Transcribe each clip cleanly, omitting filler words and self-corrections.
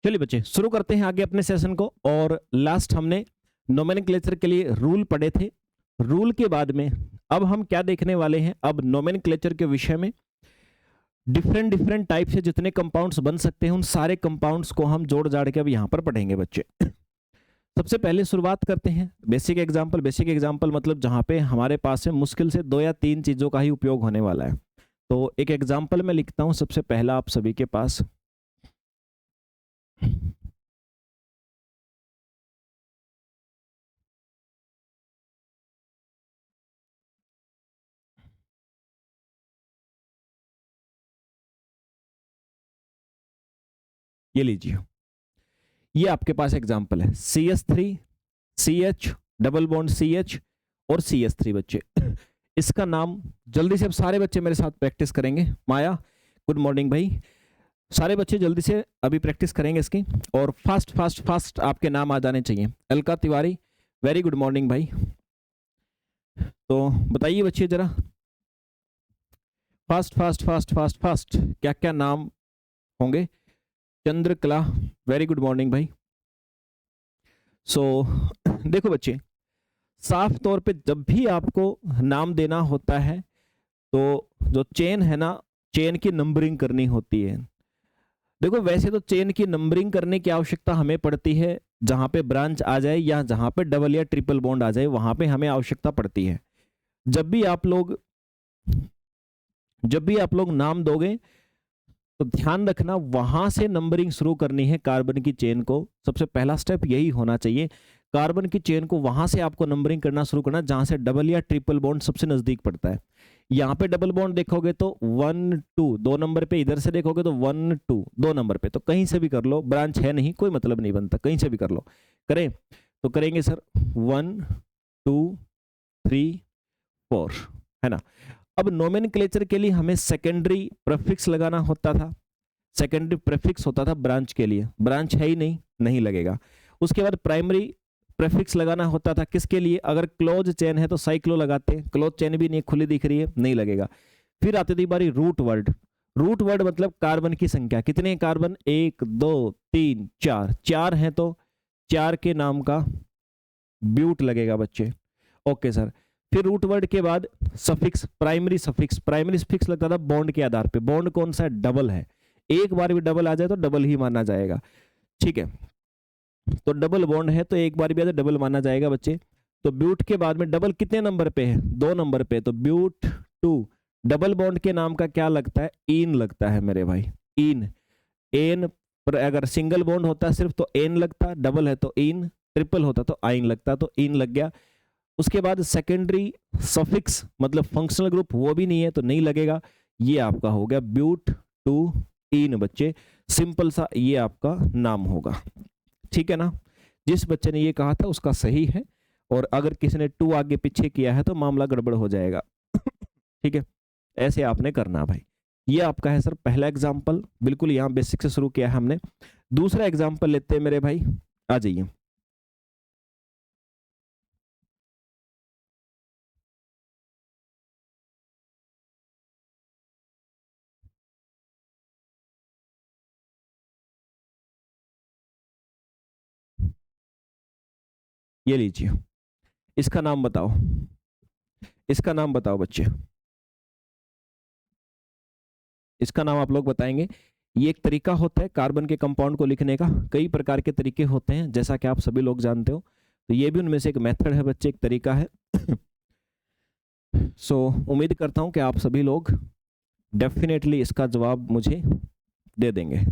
चलिए बच्चे शुरू करते हैं आगे अपने सेशन को। और लास्ट हमने नोमेनक्लेचर के लिए रूल पढ़े थे। रूल के बाद में अब हम क्या देखने वाले हैं, अब नोमेनक्लेचर के विषय में डिफरेंट डिफरेंट टाइप से जितने कंपाउंड्स बन सकते हैं उन सारे कंपाउंड्स को हम जोड़ जाड़ के अब यहाँ पर पढ़ेंगे बच्चे। सबसे पहले शुरुआत करते हैं बेसिक एग्जाम्पल। बेसिक एग्जाम्पल मतलब जहाँ पे हमारे पास में मुश्किल से 2 या 3 चीज़ों का ही उपयोग होने वाला है। तो एक एग्जाम्पल मैं लिखता हूँ सबसे पहला आप सभी के पास। ये लीजिए, ये आपके पास एग्जाम्पल है CH3 CH double bond CH और CH3 बच्चे। इसका नाम जल्दी से अब सारे बच्चे मेरे साथ प्रैक्टिस करेंगे। माया गुड मॉर्निंग भाई, सारे बच्चे जल्दी से अभी प्रैक्टिस करेंगे इसकी और फास्ट फास्ट फास्ट आपके नाम आ जाने चाहिए। Alka Tiwari very good morning भाई। तो बताइए बच्चे जरा fast fast fast fast fast क्या क्या नाम होंगे। चंद्रकला वेरी गुड मॉर्निंग भाई। सो देखो बच्चे, साफ तौर पे जब भी आपको नाम देना होता है तो जो चेन है ना, चेन की नंबरिंग करनी होती है। देखो वैसे तो चेन की नंबरिंग करने की आवश्यकता हमें पड़ती है जहां पे ब्रांच आ जाए या जहां पे डबल या ट्रिपल बॉन्ड आ जाए, वहां पे हमें आवश्यकता पड़ती है। जब भी आप लोग नाम दोगे तो ध्यान रखना वहां से नंबरिंग शुरू करनी है कार्बन की चेन को। सबसे पहला स्टेप यही होना चाहिए, कार्बन की चेन को वहां से आपको नंबरिंग करना शुरू करना जहां से डबल या ट्रिपल बॉन्ड सबसे नजदीक पड़ता है। यहाँ पे डबल बॉन्ड देखोगे तो 1 2 2 नंबर पे, इधर से देखोगे तो 1 2 2 नंबर पे। तो कहीं से भी कर लो, ब्रांच है नहीं कोई मतलब नहीं बनता, कहीं से भी कर लो। करें तो करेंगे सर 1 2 3 4 है ना। अब नोमेनक्लेचर के लिए हमें सेकेंडरी प्रीफिक्स लगाना होता था। सेकेंडरी प्रीफिक्स होता था ब्रांच के लिए, ब्रांच है ही नहीं लगेगा। उसके बाद प्राइमरी प्रीफिक्स लगाना होता था किसके लिए, अगर क्लोज चेन है तो साइक्लो लगाते हैं, क्लोज चेन भी नहीं खुली दिख रही है नहीं लगेगा। फिर आती थी बारी रूट वर्ड। रूट वर्ड मतलब कार्बन की संख्या, कितने कार्बन 1 2 3 4, 4 है तो 4 के नाम का ब्यूट लगेगा बच्चे। Okay sir. फिर रूट वर्ड के बाद suffix, primary suffix. Primary suffix लगता था बॉन्ड के आधार पे, बॉन्ड कौन सा है, डबल है, एक बार भी डबल आ जाए तो डबल ही माना जाएगा। ठीक है, तो डबल बॉन्ड है तो एक बार भी आ जाए डबल माना जाएगा बच्चे। तो ब्यूट के बाद में डबल कितने नंबर पे है, 2 नंबर पे, तो ब्यूट 2। डबल बॉन्ड के नाम का क्या लगता है, इन लगता है मेरे भाई, इन। एन पर अगर सिंगल बॉन्ड होता सिर्फ तो एन लगता, डबल है तो इन, ट्रिपल होता तो आइन लगता, तो इन लग गया। उसके बाद सेकेंडरी सफिक्स मतलब फंक्शनल ग्रुप, वो भी नहीं है तो नहीं लगेगा। ये आपका हो गया ब्यूट 2 इन बच्चे, सिंपल सा ये आपका नाम होगा। ठीक है ना, जिस बच्चे ने ये कहा था उसका सही है, और अगर किसी ने 2 आगे पीछे किया है तो मामला गड़बड़ हो जाएगा। ठीक है, ऐसे आपने करना भाई। ये आपका है सर पहला एग्जाम्पल, बिल्कुल यहाँ बेसिक से शुरू किया है हमने। दूसरा एग्जाम्पल लेते हैं मेरे भाई, आ जाइए। ये लीजिए, इसका नाम बताओ, इसका नाम बताओ बच्चे, इसका नाम आप लोग बताएंगे। ये एक तरीका होता है कार्बन के कंपाउंड को लिखने का, कई प्रकार के तरीके होते हैं जैसा कि आप सभी लोग जानते हो, तो ये भी उनमें से एक मेथड है बच्चे, एक तरीका है। सो उम्मीद करता हूं कि आप सभी लोग डेफिनेटली इसका जवाब मुझे दे देंगे।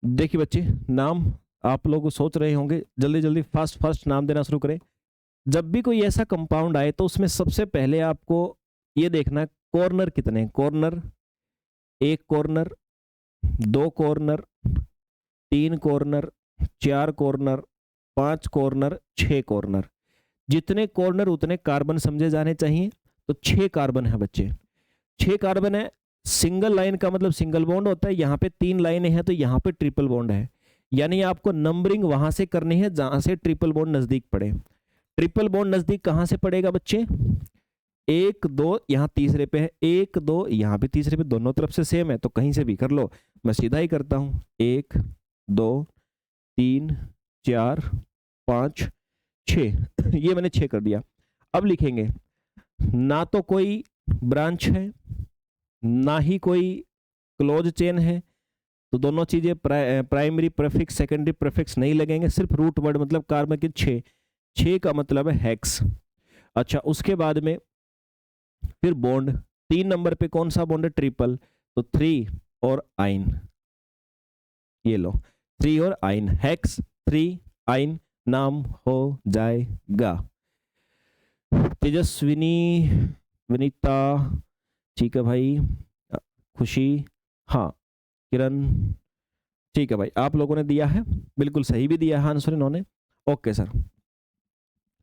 देखिए बच्चे, नाम आप लोग सोच रहे होंगे, जल्दी जल्दी फास्ट फास्ट नाम देना शुरू करें। जब भी कोई ऐसा कंपाउंड आए तो उसमें सबसे पहले आपको ये देखना है कॉर्नर कितने हैं। Corner, 1 corner, 2 corner, 3 corner, 4 corner, 5 corner, 6 corner. जितने कॉर्नर उतने कार्बन समझे जाने चाहिए। तो 6 कार्बन है बच्चे, 6 कार्बन है। सिंगल लाइन का मतलब सिंगल बॉन्ड होता है, यहाँ पे 3 लाइनें हैं तो यहाँ पे ट्रिपल बॉन्ड है, यानी आपको नंबरिंग वहां से करनी है जहां से ट्रिपल बॉन्ड नजदीक पड़े। ट्रिपल बॉन्ड नजदीक कहां से पड़ेगा बच्चे, 1 2 यहाँ तीसरे पे है, 1 2 यहाँ भी तीसरे पे, दोनों तरफ से सेम है तो कहीं से भी कर लो। मैं सीधा ही करता हूँ, 1 2 3 4 5 6 ये मैंने 6 कर दिया। अब लिखेंगे, ना तो कोई ब्रांच है ना ही कोई क्लोज चेन है, तो दोनों चीजें प्राइमरी प्रेफिक्स सेकेंडरी प्रेफिक्स नहीं लगेंगे, सिर्फ रूट वर्ड मतलब कार्बन के 6 का मतलब है हेक्स। अच्छा, उसके बाद में फिर बॉन्ड, 3 नंबर पे कौन सा बॉन्ड है, ट्रिपल, तो 3 और आइन, ये लो 3 और आइन, हेक्स 3 आइन नाम हो जाएगा। तेजस्विनी, विनीता, ठीक है भाई, खुशी, हाँ, किरण, ठीक है भाई, आप लोगों ने दिया है, बिल्कुल सही भी दिया है आंसर इन्होंने। ओके सर,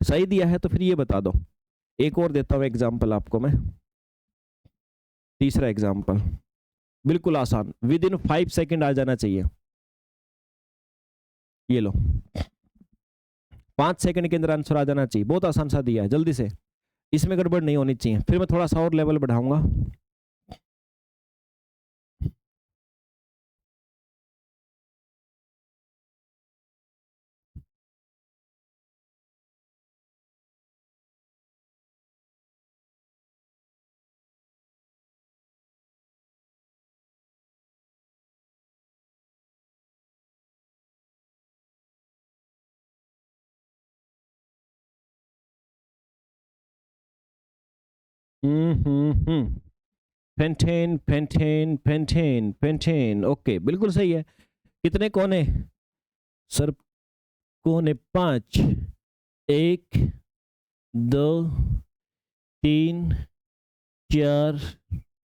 सही दिया है तो फिर ये बता दो, एक और देता हूं एग्जाम्पल आपको मैं, तीसरा एग्जाम्पल, बिल्कुल आसान, विद इन 5 सेकेंड आ जाना चाहिए। ये लो 5 सेकंड के अंदर आंसर आ जाना चाहिए, बहुत आसान सा दिया है, जल्दी से, इसमें गड़बड़ नहीं होनी चाहिए। फिर मैं थोड़ा सा और लेवल बढ़ाऊंगा। Pentane pentane pentane pentane, okay बिल्कुल सही है। कितने कोने सर, कोने 5, 1 2 3 4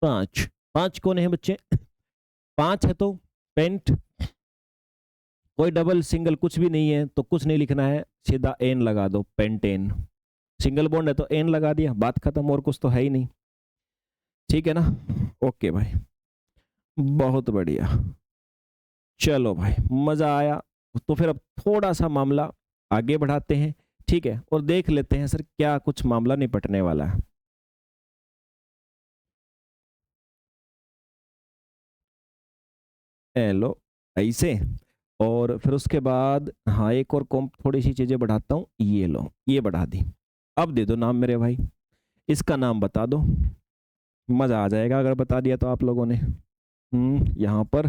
5, 5 कोने हैं बच्चे, 5 है तो पेंट, कोई डबल सिंगल कुछ भी नहीं है तो कुछ नहीं लिखना है, सीधा एन लगा दो, पेंटेन, सिंगल बॉन्ड है तो एन लगा दिया, बात खत्म, और कुछ तो है ही नहीं, ठीक है ना। ओके भाई, बहुत बढ़िया, चलो भाई मजा आया, तो फिर अब थोड़ा सा मामला आगे बढ़ाते हैं, ठीक है, और देख लेते हैं सर क्या कुछ मामला निपटने वाला है। लो ऐसे, और फिर उसके बाद हाँ एक और थोड़ी सी चीजें बढ़ाता हूँ, ये लो ये बढ़ा दी। अब दे दो नाम मेरे भाई, इसका नाम बता दो, मजा आ जाएगा अगर बता दिया तो आप लोगों ने। यहाँ पर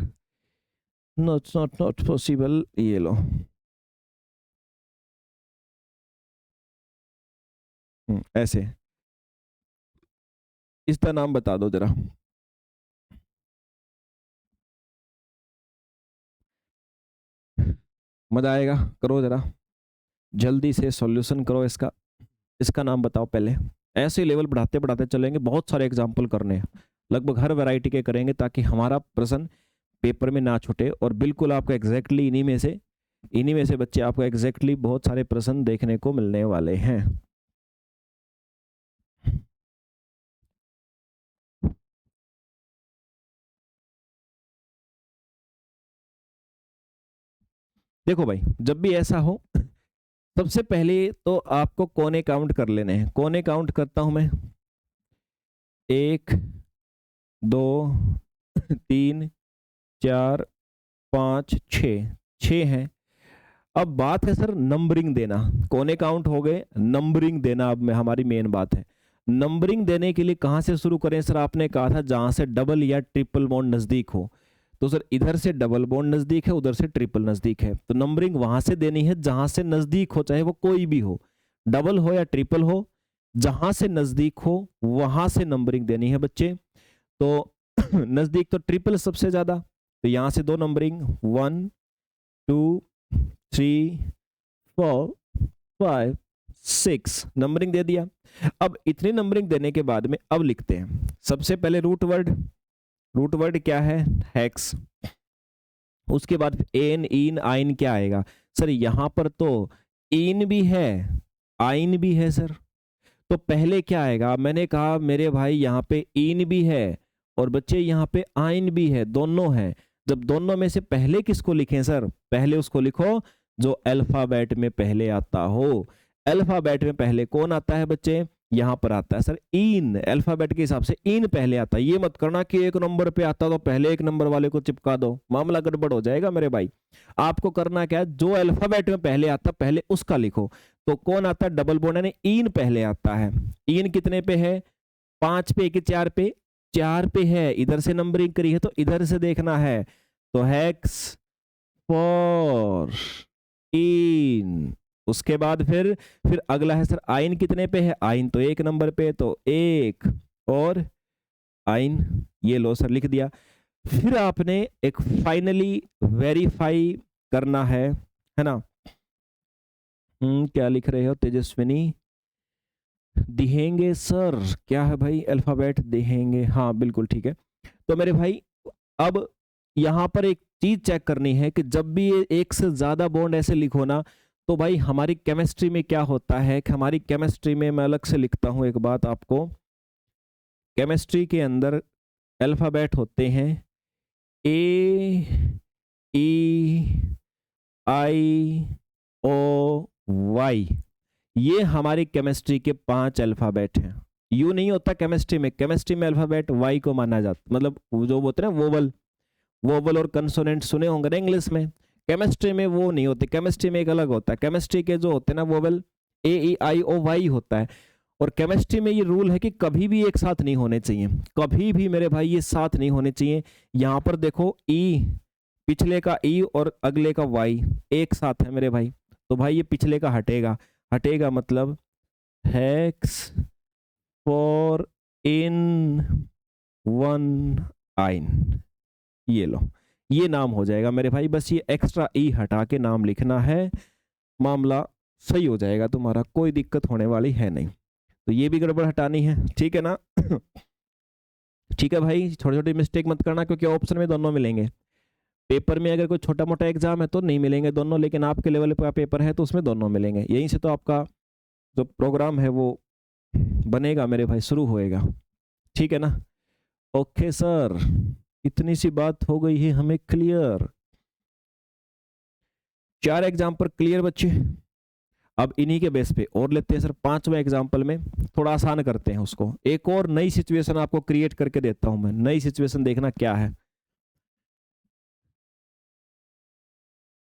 नॉट नॉट नॉट पॉसिबल, ये लो ऐसे, इसका नाम बता दो जरा, मजा आएगा, करो जरा जल्दी से सॉल्यूशन करो इसका, इसका नाम बताओ पहले। ऐसे लेवल बढ़ाते बढ़ाते चलेंगे, बहुत सारे एग्जाम्पल करने हैं, लगभग हर वैरायटी के करेंगे ताकि हमारा प्रश्न पेपर में ना छूटे, और बिल्कुल आपको एग्जैक्टली इन्हीं में से बच्चे आपको एग्जैक्टली बहुत सारे प्रश्न देखने को मिलने वाले हैं। देखो भाई, जब भी ऐसा हो सबसे पहले तो आपको कोने काउंट कर लेने हैं, कोने काउंट करता हूं मैं, 1 2 3 4 5 6 हैं। अब बात है सर नंबरिंग देना, कोने काउंट हो गए, नंबरिंग देना अब में हमारी मेन बात है। नंबरिंग देने के लिए कहां से शुरू करें सर, आपने कहा था जहां से डबल या ट्रिपल बॉन्ड नजदीक हो, तो सर इधर से डबल बॉन्ड नजदीक है, उधर से ट्रिपल नजदीक है, तो नंबरिंग वहां से देनी है जहां से नजदीक हो, चाहे वो कोई भी हो, डबल हो या ट्रिपल हो, जहां से नजदीक हो वहां से नंबरिंग देनी है बच्चे। तो नजदीक तो ट्रिपल सबसे ज्यादा, तो यहां से 2 नंबरिंग, 1 2 3 4 5 6 नंबरिंग दे दिया। अब इतनी नंबरिंग देने के बाद में अब लिखते हैं सबसे पहले रूट वर्ड क्या है, हेक्स, उसके बाद एन इन आइन क्या आएगा सर, यहां पर तो इन भी है आइन भी है सर, तो पहले क्या आएगा, मैंने कहा मेरे भाई यहाँ पे इन भी है और बच्चे यहाँ पे आइन भी है, दोनों है, जब दोनों में से पहले किसको लिखें सर, पहले उसको लिखो जो अल्फाबेट में पहले आता हो। अल्फाबेट में पहले कौन आता है बच्चे, यहाँ पर आता है सर इन, अल्फाबेट के हिसाब से इन पहले आता है। ये मत करना कि एक नंबर पे आता तो पहले एक नंबर वाले को चिपका दो, मामला गड़बड़ हो जाएगा मेरे भाई। आपको करना क्या है, जो अल्फाबेट में पहले आता पहले उसका लिखो। तो कौन आता है, डबल बॉन्ड यानी इन पहले आता है। इन कितने पे है, 5 पे कि 4 पे, 4 पे है, इधर से नंबरिंग करी है तो इधर से देखना है। तो हेक्स फॉर इन, उसके बाद फिर अगला है सर आइन कितने पे है, आइन तो एक नंबर पे, तो एक और आइन, ये लो सर लिख दिया। फिर आपने एक फाइनली वेरीफाई करना है ना। क्या लिख रहे हो तेजस्विनी, दिहेंगे सर, क्या है भाई, अल्फाबेट दिहेंगे, हाँ बिल्कुल ठीक है। तो मेरे भाई अब यहां पर एक चीज चेक करनी है कि जब भी ये एक से ज्यादा बॉन्ड ऐसे लिखो ना, तो भाई हमारी केमिस्ट्री में क्या होता है कि हमारी केमिस्ट्री में, मैं अलग से लिखता हूं एक बात आपको, केमिस्ट्री के अंदर अल्फाबेट होते हैं ए, ई, आई, ओ, वाई, ये हमारी केमिस्ट्री के 5 अल्फाबेट हैं। यू नहीं होता केमिस्ट्री में, केमिस्ट्री में अल्फाबेट वाई को माना जाता, मतलब जो बोलते हैं ना वोवल, वोवल और कंसोनेंट सुने होंगे ना इंग्लिश में, केमिस्ट्री में वो नहीं होते, केमिस्ट्री में एक अलग होता है। केमिस्ट्री के जो होते हैं ना वोवल, ए, ई, आई, ओ, वाई होता है। और केमिस्ट्री में ये रूल है कि कभी भी एक साथ नहीं होने चाहिए, कभी भी मेरे भाई ये साथ नहीं होने चाहिए। यहां पर देखो ई, पिछले का ई और अगले का वाई एक साथ है मेरे भाई, तो भाई ये पिछले का हटेगा, हटेगा मतलब hex for in one yne, ये लो, ये नाम हो जाएगा मेरे भाई। बस ये एक्स्ट्रा ई हटा के नाम लिखना है, मामला सही हो जाएगा तुम्हारा, कोई दिक्कत होने वाली है नहीं। तो ये भी गड़बड़ हटानी है, ठीक है ना। ठीक है भाई, छोटी छोटी मिस्टेक मत करना, क्योंकि ऑप्शन में दोनों मिलेंगे। पेपर में अगर कोई छोटा मोटा एग्जाम है तो नहीं मिलेंगे दोनों, लेकिन आपके लेवल पर पेपर है तो उसमें दोनों मिलेंगे। यहीं से तो आपका जो प्रोग्राम है वो बनेगा मेरे भाई, शुरू होएगा, ठीक है ना। ओके सर, इतनी सी बात हो गई है हमें क्लियर, 4 एग्जाम्पल क्लियर बच्चे। अब इन्हीं के बेस पे और लेते हैं सर 5वें एग्जाम्पल में, थोड़ा आसान करते हैं उसको। एक और नई सिचुएशन आपको क्रिएट करके देता हूं मैं, नई सिचुएशन देखना क्या है।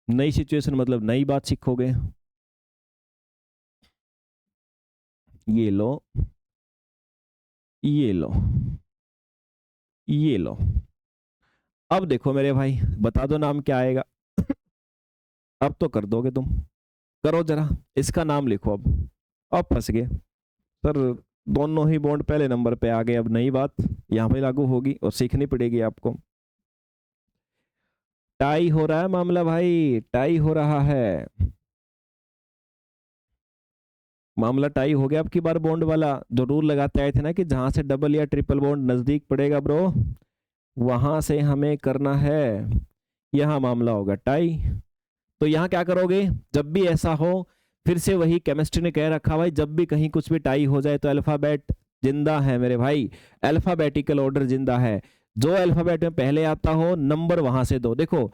नई सिचुएशन मतलब नई बात सीखोगे। ये लो, ये लो, ये लो। अब देखो मेरे भाई, बता दो नाम क्या आएगा। अब तो कर दोगे तुम, करो जरा, इसका नाम लिखो। अब फंस गए सर, दोनों ही बॉन्ड पहले नंबर पे आ गए, अब नई बात यहाँ पे लागू होगी और सीखनी पड़ेगी आपको। टाई हो रहा है मामला भाई, टाई हो रहा है मामला, टाई हो गया। अब की बार बॉन्ड वाला जो रूल लगाते आए थे ना कि जहां से डबल या ट्रिपल बॉन्ड नजदीक पड़ेगा ब्रो, वहां से हमें करना है, यहाँ मामला होगा टाई। तो यहाँ क्या करोगे, जब भी ऐसा हो, फिर से वही केमिस्ट्री ने कह रखा भाई, जब भी कहीं कुछ भी टाई हो जाए तो अल्फाबेट जिंदा है मेरे भाई, अल्फाबेटिकल ऑर्डर जिंदा है। जो अल्फाबेट में पहले आता हो नंबर वहां से दो। देखो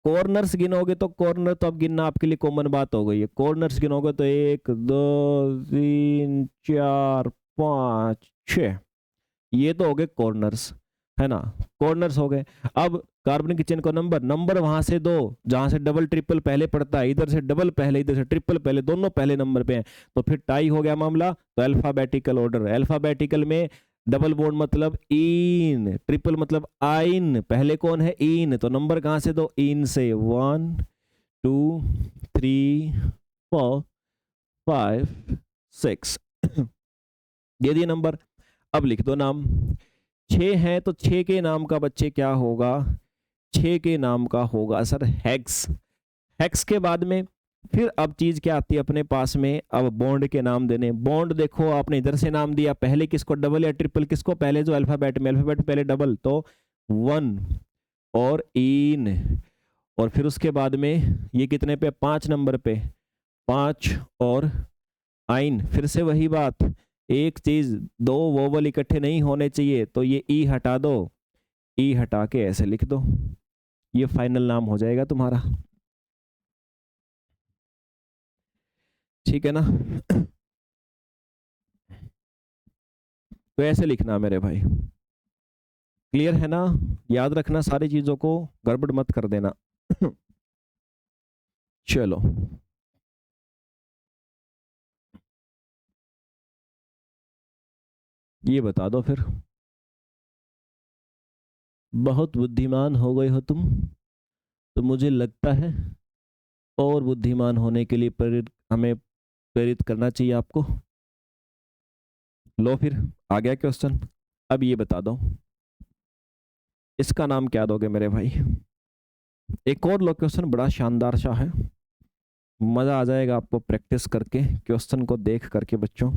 कॉर्नर्स गिनोगे तो कॉर्नर तो अब गिनना आपके लिए कॉमन बात हो गई है। कॉर्नर्स गिनोगे तो 1 2 3 4 5 6, ये तो हो गए कॉर्नर्स, है ना, कॉर्नर्स हो गए। अब कार्बन की चेन को नंबर, नंबर वहां से दो जहां से डबल ट्रिपल पहले पड़ता है, इधर से डबल पहले इधर से ट्रिपल पहले, दोनों पहले नंबर पे हैं, तो फिर टाई हो गया मामला। तो अल्फाबेटिकल ऑर्डर, अल्फाबेटिकल में डबल बॉन्ड मतलब इन, ट्रिपल मतलब आइन, पहले कौन है इन, तो नंबर कहां से दो, इन से 1 2 3 4 5 6 ये दिए नंबर। अब लिख दो नाम, 6 है तो 6 के नाम का बच्चे क्या होगा, 6 के नाम का होगा सर हेक्स। हेक्स के बाद में फिर अब चीज क्या आती है अपने पास में, अब बॉन्ड के नाम देने। बॉन्ड देखो आपने इधर से नाम दिया, पहले किसको, डबल या ट्रिपल किसको, पहले जो अल्फाबेट में, अल्फाबेट पहले डबल तो 1 और इन, और फिर उसके बाद में ये कितने पे, 5 नंबर पे, 5 और आइन। फिर से वही बात, एक चीज, दो वोवल इकट्ठे नहीं होने चाहिए, तो ये ई हटा दो, ई हटा के ऐसे लिख दो, ये फाइनल नाम हो जाएगा तुम्हारा, ठीक है ना। तो ऐसे लिखना मेरे भाई, क्लियर है ना? याद रखना सारी चीजों को, गड़बड़ मत कर देना। चलो, ये बता दो फिर। बहुत बुद्धिमान हो गए हो तुम, तो मुझे लगता है और बुद्धिमान होने के लिए हमें प्रेरित करना चाहिए आपको। लो फिर, आ गया क्वेश्चन। अब ये बता दो, इसका नाम क्या दोगे मेरे भाई? एक और लो क्वेश्चन, बड़ा शानदार सा है, मजा आ जाएगा आपको प्रैक्टिस करके, क्वेश्चन को देख करके बच्चों।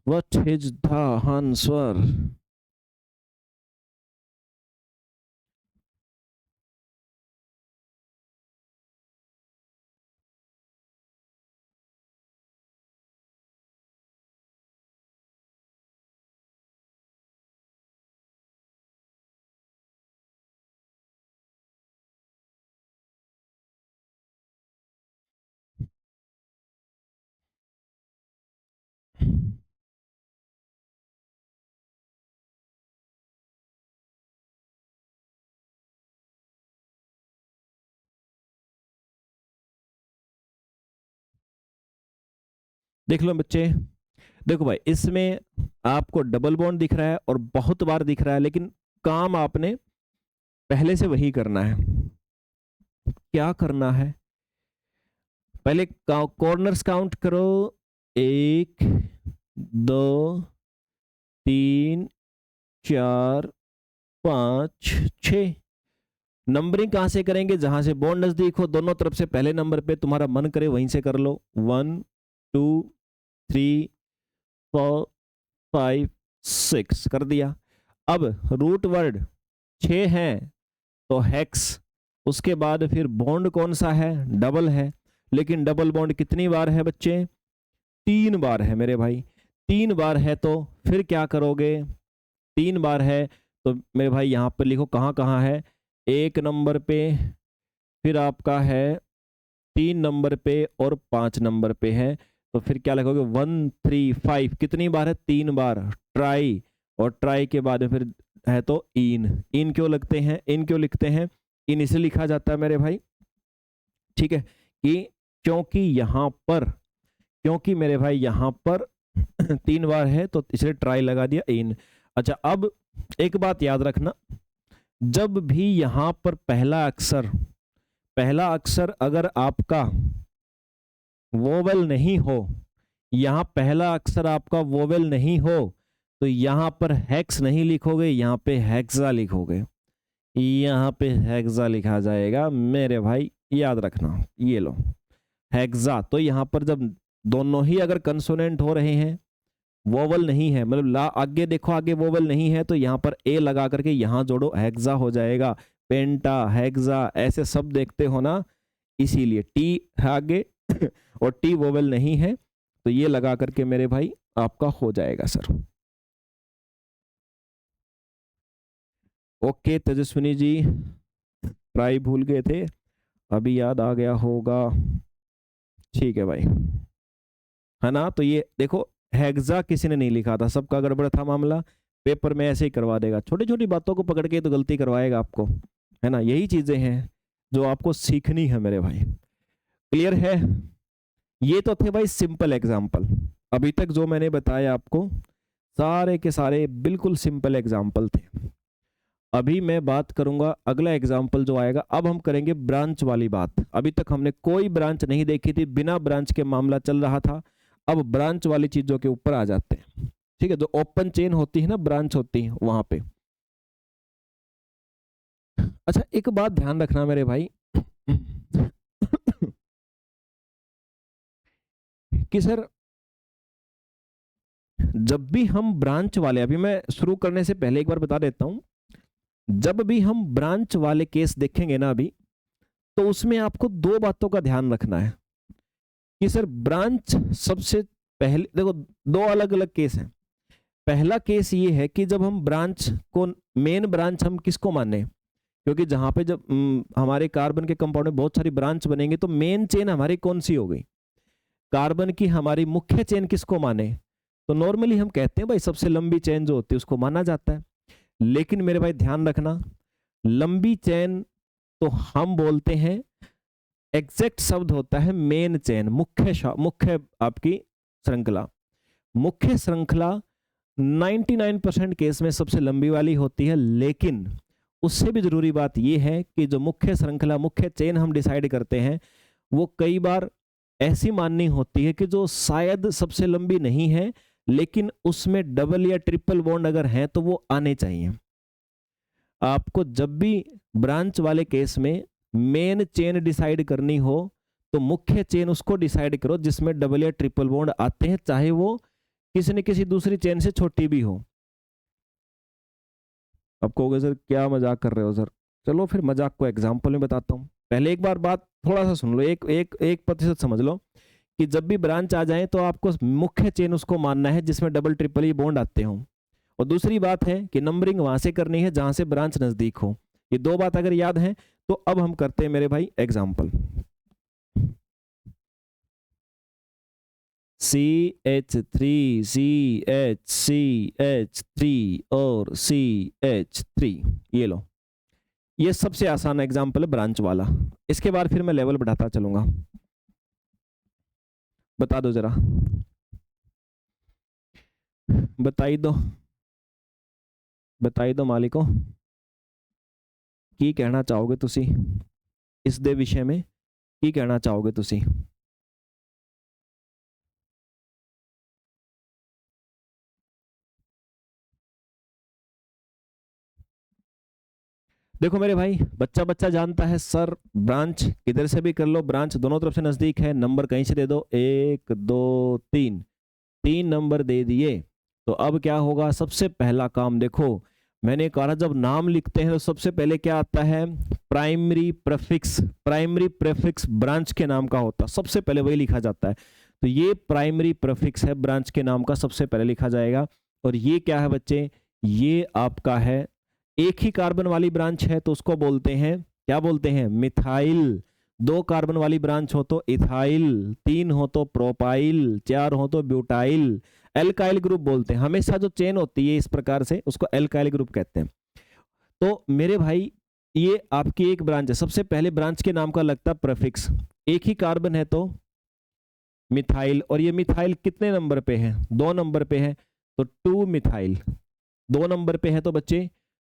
What is the answer? देख लो बच्चे, देखो भाई, इसमें आपको डबल बॉन्ड दिख रहा है और बहुत बार दिख रहा है, लेकिन काम आपने पहले से वही करना है। क्या करना है? पहले कॉर्नर्स काउंट करो, 1 2 3 4 5 6। नंबरिंग कहां से करेंगे? जहां से बॉन्ड नजदीक हो, दोनों तरफ से पहले नंबर पे तुम्हारा मन करे वहीं से कर लो। 1 2 3 4 5 6 कर दिया। अब रूट वर्ड 6 है तो हेक्स, उसके बाद फिर बॉन्ड कौन सा है? डबल है। लेकिन डबल बॉन्ड कितनी बार है बच्चे? 3 बार है मेरे भाई। 3 बार है तो फिर क्या करोगे? 3 बार है तो मेरे भाई यहाँ पर लिखो कहाँ कहाँ है। 1 नंबर पे, फिर आपका है 3 नंबर पे और 5 नंबर पे है। तो फिर क्या लिखोगे? 1 3 5। कितनी बार है? 3 बार। ट्राई, और ट्राई के बाद में फिर है तो इन। इन क्यों लगते हैं? इन क्यों लिखते हैं? इन इसे लिखा जाता है मेरे भाई, ठीक है, कि क्योंकि यहां पर, क्योंकि मेरे भाई यहां पर 3 बार है तो इसलिए ट्राई लगा दिया, इन। अच्छा, अब एक बात याद रखना, जब भी यहां पर पहला अक्षर अगर आपका वोवेल नहीं हो, यहां पहला अक्षर आपका वोवेल नहीं हो, तो यहां पर हेक्स नहीं लिखोगे, यहां पे हेक्सा लिखोगे। यहां पे हेक्सा लिखा जाएगा मेरे भाई, याद रखना। ये लो हेक्सा। तो यहां पर जब दोनों ही अगर कंसोनेंट हो रहे हैं, वोवल नहीं है, मतलब ला आगे देखो, आगे वोवल नहीं है, तो यहां पर ए लगा करके यहां जोड़ो, हेक्सा हो जाएगा। पेंटा, हेक्सा, ऐसे सब देखते हो ना, इसीलिए टी है आगे और टी वोवेल नहीं है, तो ये लगा करके मेरे भाई आपका हो जाएगा सर। ओके तेजस्विनी जी, ट्राई भूल गए थे, अभी याद आ गया होगा। ठीक है भाई, है ना? तो ये देखो, हेक्सा किसी ने नहीं लिखा था, सबका गड़बड़ था मामला। पेपर में ऐसे ही करवा देगा, छोटी छोटी बातों को पकड़ के तो गलती करवाएगा आपको, है ना? यही चीजें हैं जो आपको सीखनी है मेरे भाई। क्लियर है? ये तो थे भाई सिंपल एग्जाम्पल। अभी तक जो मैंने बताया आपको, सारे के सारे बिल्कुल सिंपल एग्जाम्पल थे। अभी मैं बात करूंगा अगला एग्जाम्पल जो आएगा, अब हम करेंगे ब्रांच वाली बात। अभी तक हमने कोई ब्रांच नहीं देखी थी, बिना ब्रांच के मामला चल रहा था। अब ब्रांच वाली चीजों के ऊपर आ जाते हैं, ठीक है? जो ओपन चेन होती है ना, ब्रांच होती है वहां पे। अच्छा, एक बात ध्यान रखना मेरे भाई कि सर जब भी हम ब्रांच वाले, अभी मैं शुरू करने से पहले एक बार बता देता हूं, जब भी हम ब्रांच वाले केस देखेंगे ना अभी, तो उसमें आपको 2 बातों का ध्यान रखना है कि सर ब्रांच सबसे पहले, देखो 2 अलग अलग केस हैं। पहला केस ये है कि जब हम ब्रांच को, मेन ब्रांच हम किसको माने, क्योंकि जहां पे जब हमारे कार्बन के कंपाउंड में बहुत सारी ब्रांच बनेंगे, तो मेन चेन हमारी कौन सी हो गई? कार्बन की हमारी मुख्य चेन किसको माने, तो नॉर्मली हम कहते हैं भाई सबसे लंबी चेन जो होती है उसको माना जाता है। लेकिन मेरे भाई ध्यान रखना, लंबी चेन तो हम बोलते हैं, एग्जैक्ट शब्द होता है मेन चेन, मुख्य आपकी श्रृंखला। मुख्य श्रृंखला 99% केस में सबसे लंबी वाली होती है, लेकिन उससे भी जरूरी बात यह है कि जो मुख्य श्रृंखला, मुख्य चेन हम डिसाइड करते हैं, वो कई बार ऐसी माननी होती है कि जो शायद सबसे लंबी नहीं है, लेकिन उसमें डबल या ट्रिपल बॉन्ड अगर है तो वो आने चाहिए। आपको जब भी ब्रांच वाले केस में मेन चेन डिसाइड करनी हो तो मुख्य चेन उसको डिसाइड करो जिसमें डबल या ट्रिपल बॉन्ड आते हैं, चाहे वो किसी न किसी दूसरी चेन से छोटी भी हो। अब कहोगे सर क्या मजाक कर रहे हो सर, चलो फिर मजाक को एग्जाम्पल में बताता हूँ। पहले एक बार बात थोड़ा सा सुन लो, एक प्रतिशत समझ लो कि जब भी ब्रांच आ जाए तो आपको मुख्य चेन उसको मानना है जिसमें डबल ट्रिपल ही बॉन्ड आते हों। और दूसरी बात है कि नंबरिंग वहां से करनी है जहां से ब्रांच नजदीक हो। ये दो बात अगर याद है तो अब हम करते हैं मेरे भाई एग्जाम्पल। CH3, CH3 और CH3, ये लो, ये सबसे आसान एग्जाम्पल है ब्रांच वाला। इसके बाद फिर मैं लेवल बढ़ाता चलूंगा। बता दो जरा, बताई दो मालिको, की कहना चाहोगे तुसी इस दे विषय में, की कहना चाहोगे तुसी? देखो मेरे भाई, बच्चा बच्चा जानता है सर, ब्रांच किधर से भी कर लो, ब्रांच दोनों तरफ से नजदीक है, नंबर कहीं से दे दो, 1 2 3, 3 नंबर दे दिए। तो अब क्या होगा, सबसे पहला काम देखो, मैंने कहा जब नाम लिखते हैं तो सबसे पहले क्या आता है, primary prefix. Primary prefix branch के नाम का होता है, सबसे पहले वही लिखा जाता है। तो ये प्राइमरी प्रेफिक्स है ब्रांच के नाम का, सबसे पहले लिखा जाएगा। और ये क्या है बच्चे, ये आपका है एक ही कार्बन वाली ब्रांच है तो उसको बोलते हैं, क्या बोलते हैं, मिथाइल। दो कार्बन वाली ब्रांच हो तो इथाइल, तीन हो तो प्रोपाइल, चार हो तो ब्यूटाइल। एल्काइल ग्रुप बोलते हैं, हमेशा जो चेन होती है इस प्रकार से उसको एल्काइल ग्रुप कहते हैं। तो मेरे भाई ये आपकी एक ब्रांच है, सबसे पहले ब्रांच के नाम का लगता है प्रेफिक्स। एक ही कार्बन है तो मिथाइल, और ये मिथाइल कितने नंबर पे है, 2 नंबर पे है, तो 2 मिथाइल। 2 नंबर पे है तो बच्चे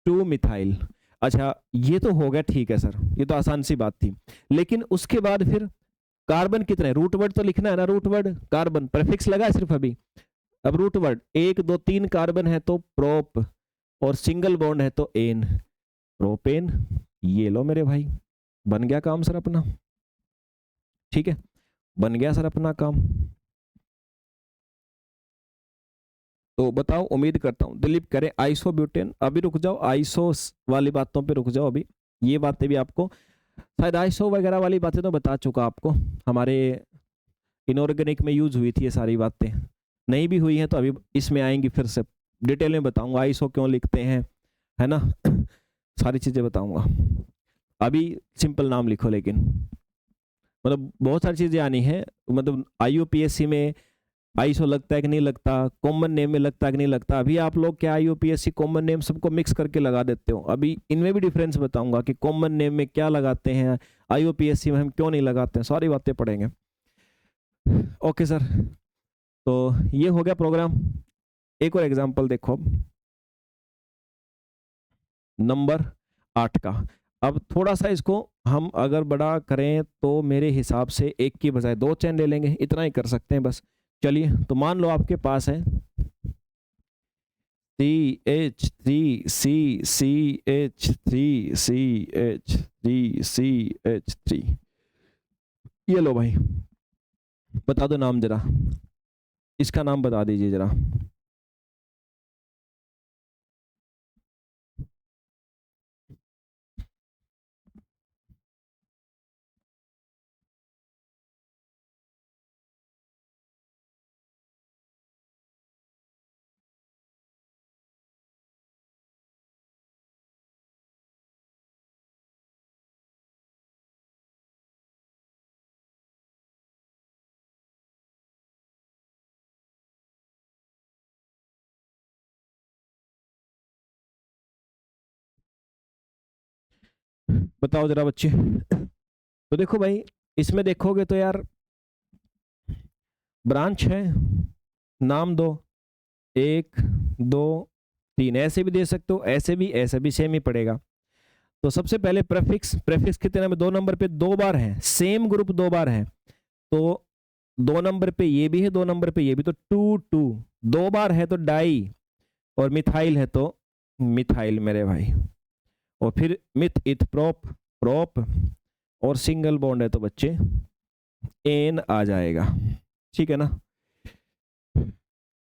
2 मिथाइल। अच्छा ये तो हो गया, ठीक है सर, ये तो आसान सी बात थी। लेकिन उसके बाद फिर कार्बन कितने, रूट वर्ड तो लिखना है ना, रूट वर्ड कार्बन, प्रेफिक्स लगा है सिर्फ अभी। अब रूट वर्ड 1 2 3 कार्बन है तो प्रोप, और सिंगल बॉन्ड है तो एन, प्रोपेन। ये लो मेरे भाई, बन गया काम सर अपना, ठीक है, बन गया सर अपना काम। तो बताओ, उम्मीद करता हूँ दिलीप करे आइसोब्यूटेन। अभी रुक जाओ, आइसो वाली बातों पे रुक जाओ, अभी ये बातें भी आपको शायद, आइसो वगैरह वाली बातें तो बता चुका आपको, हमारे इनऑर्गेनिक में यूज हुई थी ये सारी बातें। नहीं भी हुई हैं तो अभी इसमें आएंगी, फिर से डिटेल में बताऊंगा आइसो क्यों लिखते हैं, है ना सारी चीजें बताऊंगा। अभी सिंपल नाम लिखो, लेकिन मतलब बहुत सारी चीजें आनी है, मतलब आईयूपीएससी में आईएसओ लगता है कि नहीं लगता, कॉमन नेम में लगता है कि नहीं लगता। अभी आप लोग क्या आईयूपीएससी कॉमन नेम सबको मिक्स करके लगा देते हो, अभी इनमें भी डिफरेंस बताऊंगा कि कॉमन नेम में क्या लगाते हैं, आईयूपीएससी में हम क्यों नहीं लगाते हैं, सारी बातें पढ़ेंगे। ओके सर, तो ये हो गया प्रोग्राम। एक और एग्जांपल देखो, नंबर 8 का। अब थोड़ा सा इसको हम अगर बड़ा करें तो मेरे हिसाब से एक की बजाय 2 चेन ले लेंगे, इतना ही कर सकते हैं बस। चलिए, तो मान लो आपके पास है CH3 CH3 CH3 CH3, ये लो भाई, बता दो नाम जरा, इसका नाम बता दीजिए जरा। बताओ जरा बच्चे। तो देखो भाई, इसमें देखोगे तो यार ब्रांच है, नाम दो, 1 2 3, ऐसे भी दे सकते हो, ऐसे भी सेम ही पड़ेगा। तो सबसे पहले प्रेफिक्स, प्रेफिक्स कितने में, 2 नंबर पे 2 बार है, सेम ग्रुप 2 बार है, तो 2 नंबर पे ये भी है, 2 नंबर पे ये भी, तो 2 2, 2 बार है तो डाई, और मिथाइल है तो मिथाइल मेरे भाई, और फिर मिथ इथ प्रोप, प्रोप, और सिंगल बॉन्ड है तो बच्चे एन आ जाएगा। ठीक है ना,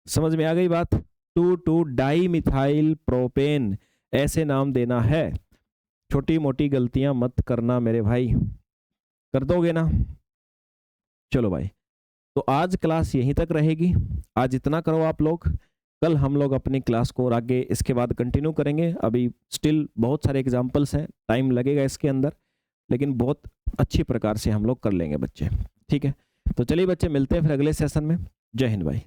समझ में आ गई बात। 2 2 डाई मिथाइल प्रोपेन, ऐसे नाम देना है। छोटी मोटी गलतियां मत करना मेरे भाई, कर दोगे ना। चलो भाई, तो आज क्लास यहीं तक रहेगी, आज इतना करो आप लोग। कल हम लोग अपनी क्लास को और आगे इसके बाद कंटिन्यू करेंगे। अभी स्टिल बहुत सारे एग्जाम्पल्स हैं, टाइम लगेगा इसके अंदर, लेकिन बहुत अच्छी प्रकार से हम लोग कर लेंगे बच्चे। ठीक है, तो चलिए बच्चे, मिलते हैं फिर अगले सेशन में। जय हिंद भाई।